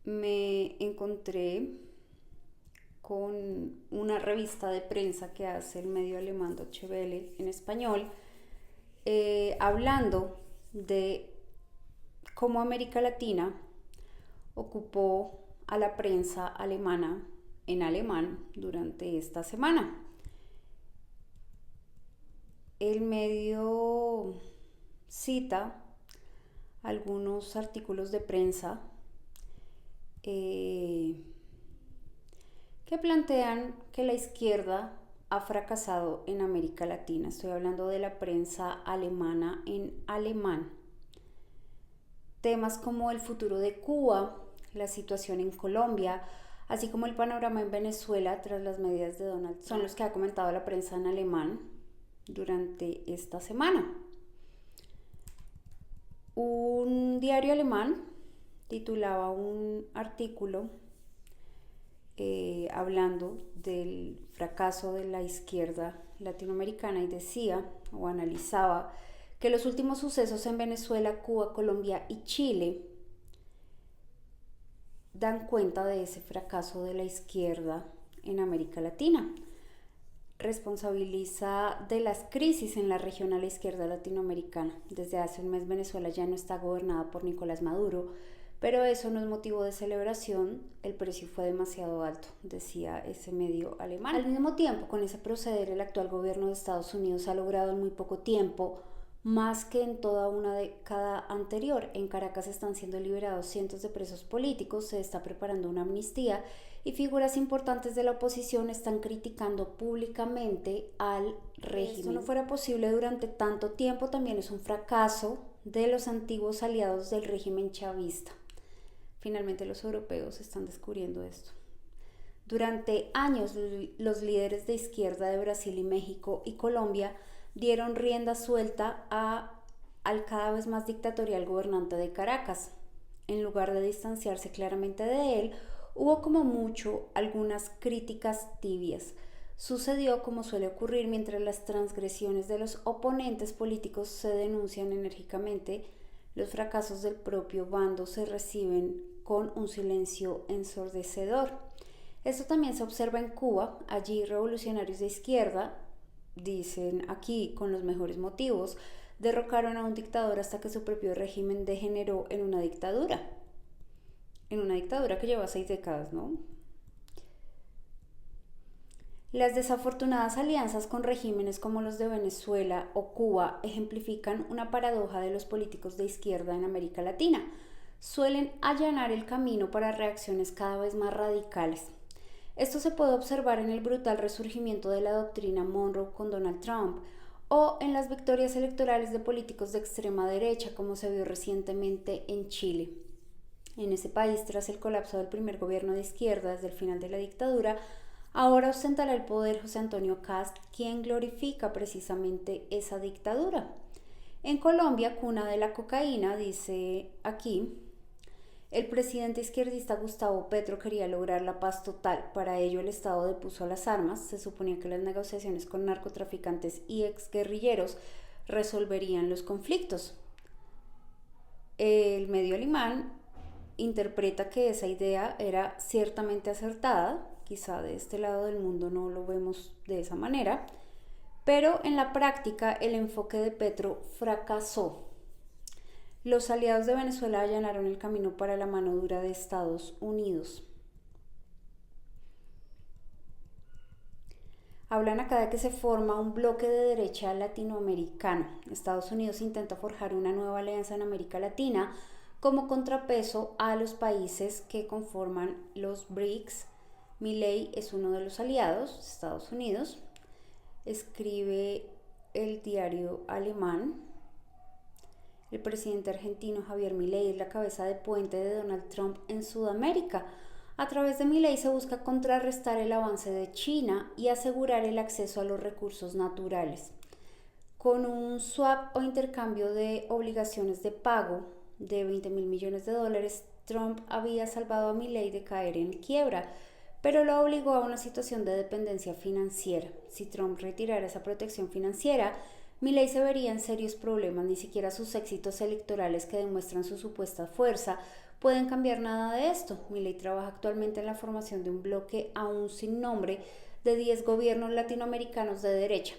me encontré con una revista de prensa que hace el medio alemán Deutsche Welle en español, hablando de cómo América Latina ocupó a la prensa alemana en alemán durante esta semana. El medio cita algunos artículos de prensa eh, que plantean que la izquierda ha fracasado en América Latina. Estoy hablando de la prensa alemana en alemán. Temas como el futuro de Cuba, la situación en Colombia, así como el panorama en Venezuela tras las medidas de Donald Trump, son los que ha comentado la prensa en alemán durante esta semana. Un diario alemán titulaba un artículo hablando del fracaso de la izquierda latinoamericana y decía o analizaba que los últimos sucesos en Venezuela, Cuba, Colombia y Chile dan cuenta de ese fracaso de la izquierda en América Latina. Responsabiliza de las crisis en la región a la izquierda latinoamericana. Desde hace un mes Venezuela ya no está gobernada por Nicolás Maduro, pero eso no es motivo de celebración, el precio fue demasiado alto, decía ese medio alemán. Al mismo tiempo, con ese proceder, el actual gobierno de Estados Unidos ha logrado en muy poco tiempo más que en toda una década anterior. En Caracas están siendo liberados cientos de presos políticos, se está preparando una amnistía y figuras importantes de la oposición están criticando públicamente al régimen. Si esto no fuera posible durante tanto tiempo, también es un fracaso de los antiguos aliados del régimen chavista. Finalmente los europeos están descubriendo esto. Durante años los líderes de izquierda de Brasil y México y Colombia dieron rienda suelta al cada vez más dictatorial gobernante de Caracas. En lugar de distanciarse claramente de él, hubo como mucho algunas críticas tibias. Sucedió como suele ocurrir mientras las transgresiones de los oponentes políticos se denuncian enérgicamente, los fracasos del propio bando se reciben con un silencio ensordecedor. Esto también se observa en Cuba. Allí revolucionarios de izquierda, dicen aquí con los mejores motivos, derrocaron a un dictador hasta que su propio régimen degeneró en una dictadura que lleva 6 décadas, ¿no? Las desafortunadas alianzas con regímenes como los de Venezuela o Cuba ejemplifican una paradoja de los políticos de izquierda en América Latina. Suelen allanar el camino para reacciones cada vez más radicales. Esto se puede observar en el brutal resurgimiento de la doctrina Monroe con Donald Trump o en las victorias electorales de políticos de extrema derecha, como se vio recientemente en Chile. En ese país, tras el colapso del primer gobierno de izquierda desde el final de la dictadura, ahora ostentará el poder José Antonio Kast, quien glorifica precisamente esa dictadura. En Colombia, cuna de la cocaína, dice aquí, el presidente izquierdista Gustavo Petro quería lograr la paz total. Para ello el Estado depuso las armas. Se suponía que las negociaciones con narcotraficantes y exguerrilleros resolverían los conflictos. El medio alemán interpreta que esa idea era ciertamente acertada. Quizá de este lado del mundo no lo vemos de esa manera, pero en la práctica el enfoque de Petro fracasó. Los aliados de Venezuela allanaron el camino para la mano dura de Estados Unidos. Hablan acá de que se forma un bloque de derecha latinoamericano. Estados Unidos intenta forjar una nueva alianza en América Latina como contrapeso a los países que conforman los BRICS. Milei es uno de los aliados, Estados Unidos. Escribe el diario alemán. El presidente argentino Javier Milei es la cabeza de puente de Donald Trump en Sudamérica. A través de Milei se busca contrarrestar el avance de China y asegurar el acceso a los recursos naturales. Con un swap o intercambio de obligaciones de pago de 20.000 millones de dólares, Trump había salvado a Milei de caer en quiebra, pero lo obligó a una situación de dependencia financiera. Si Trump retirara esa protección financiera, Milei se vería en serios problemas. Ni siquiera sus éxitos electorales, que demuestran su supuesta fuerza, pueden cambiar nada de esto. Milei trabaja actualmente en la formación de un bloque aún sin nombre de 10 gobiernos latinoamericanos de derecha.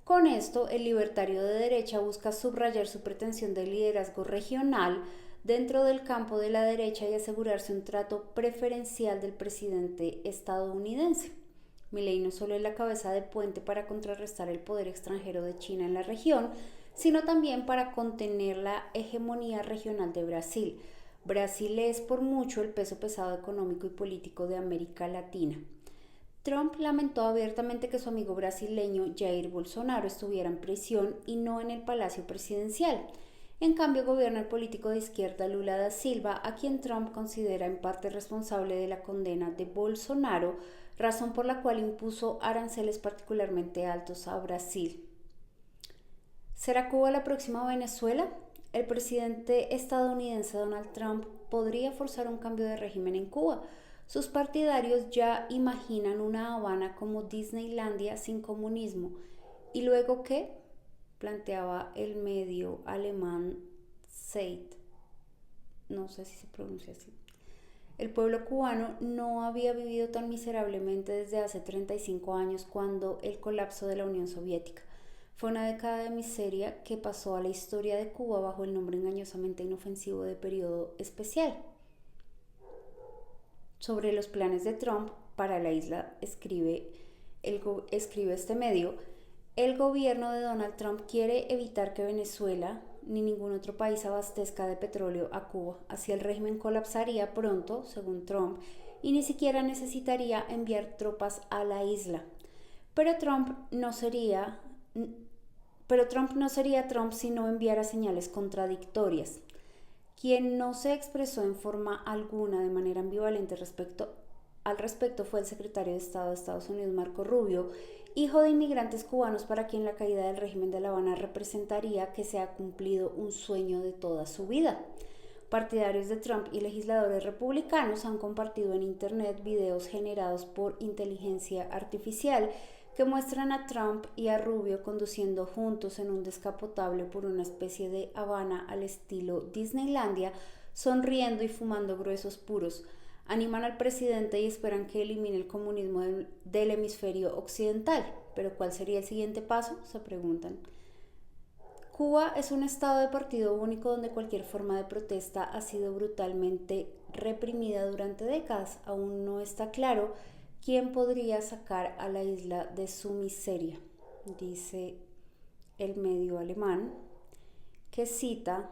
Con esto, el libertario de derecha busca subrayar su pretensión de liderazgo regional dentro del campo de la derecha y asegurarse un trato preferencial del presidente estadounidense. Milei no solo es la cabeza de puente para contrarrestar el poder extranjero de China en la región, sino también para contener la hegemonía regional de Brasil. Brasil es por mucho el peso pesado económico y político de América Latina. Trump lamentó abiertamente que su amigo brasileño Jair Bolsonaro estuviera en prisión y no en el Palacio Presidencial. En cambio, gobierna el político de izquierda Lula da Silva, a quien Trump considera en parte responsable de la condena de Bolsonaro, razón por la cual impuso aranceles particularmente altos a Brasil. ¿Será Cuba la próxima Venezuela? El presidente estadounidense Donald Trump podría forzar un cambio de régimen en Cuba. Sus partidarios ya imaginan una Habana como Disneylandia sin comunismo. ¿Y luego qué? Planteaba el medio alemán Zeit. No sé si se pronuncia así. El pueblo cubano no había vivido tan miserablemente desde hace 35 años, cuando el colapso de la Unión Soviética. Fue una década de miseria que pasó a la historia de Cuba bajo el nombre engañosamente inofensivo de periodo especial. Sobre los planes de Trump para la isla, escribe este medio: el gobierno de Donald Trump quiere evitar que Venezuela ni ningún otro país abastezca de petróleo a Cuba. Así el régimen colapsaría pronto, según Trump, y ni siquiera necesitaría enviar tropas a la isla. Pero Trump no sería Trump si no enviara señales contradictorias. Quien no se expresó en forma alguna de manera ambivalente al respecto fue el secretario de Estado de Estados Unidos, Marco Rubio, hijo de inmigrantes cubanos para quien la caída del régimen de La Habana representaría que se ha cumplido un sueño de toda su vida. Partidarios de Trump y legisladores republicanos han compartido en Internet videos generados por inteligencia artificial que muestran a Trump y a Rubio conduciendo juntos en un descapotable por una especie de Habana al estilo Disneylandia, sonriendo y fumando gruesos puros. Animan al presidente y esperan que elimine el comunismo del hemisferio occidental. ¿Pero cuál sería el siguiente paso?, se preguntan. Cuba es un estado de partido único donde cualquier forma de protesta ha sido brutalmente reprimida durante décadas. Aún no está claro quién podría sacar a la isla de su miseria, dice el medio alemán, que cita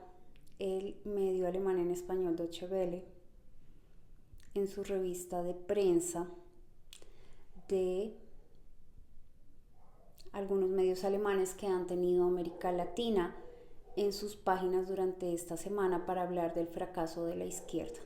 el medio alemán en español Deutsche Welle en su revista de prensa de algunos medios alemanes que han tenido América Latina en sus páginas durante esta semana para hablar del fracaso de la izquierda.